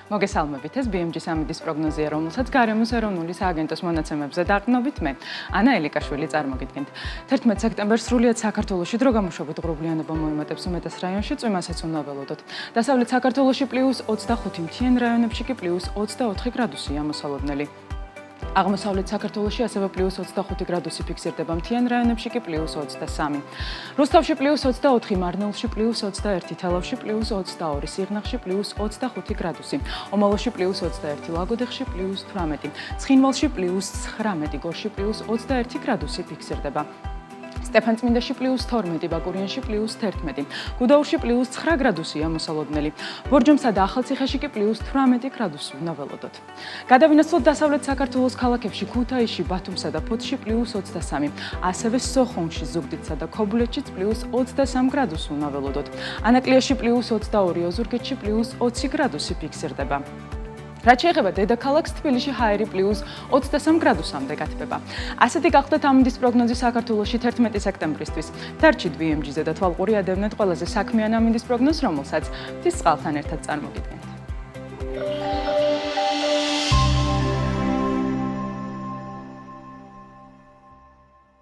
მოგესალმებით, ეს BMG-ის ამინდის პროგნოზია, რომელსაც გარემოს ეროვნული სააგენტოს მონაცემებზე დაყრდნობით მე, ანა ელიკაშვილი წარმოგიდგენთ. 11 სექტემბერს სრულიად საქართველოში დრო გამოშვებით ღრუბლიანობა მოემატებს უმეტეს რაიონში, წვიმასაც უნდა ველოდოთ. დასავლეთ საქართველოში +25, მთიან რაიონებში კი +24 გრადუსია მოსალოდნელი. აღმოსავლეთ საქართველოში ასევე +25 გრადუსი ფიქსირდება, მთიან რაიონებში კი +23. რუსთავში +24, მარნეულში +21, თელავში +22, სიღნაღში +25 გრადუსი, ომალოში +21, ლაგოდეხში +18, ცხინვალში +19, გორში +21 გრადუსი ფიქსირდება. სტეფანწმინდაში +12, ბაკურიანში +11, გუდაურში +9 გრადუსია მოსალოდნელი. ბორჯომსა და ახალციხეში კი +18 გრადუსი უნდა ველოდოთ. გადავინაცვლოთ დასავლეთ საქართველოს ქალაქებში, ქუთაისში, ბათუმსა და ფოთში +23, ასევე სოხუმში, ზუგდიდსა და ქობულეთშიც +23 გრადუსი უნდა ველოდოთ. ანაკლიაში +22, ოზურგეთში +20 გრადუსი ფიქსირდება. რაც შეეხება დედაქალაქს, თბილისში ჰაერი +23 გრადუსამდე გათბება. ასეთი გახლდათ ამინდის პროგნოზი საქართველოში 11 სექტემბრისთვის. დარჩით BMG-ზე და თვალყური ადევნეთ ყველაზე საქმიან ამინდის პროგნოზს, რომელსაც მთის წყალთან ერთად წარმოგიდგენთ.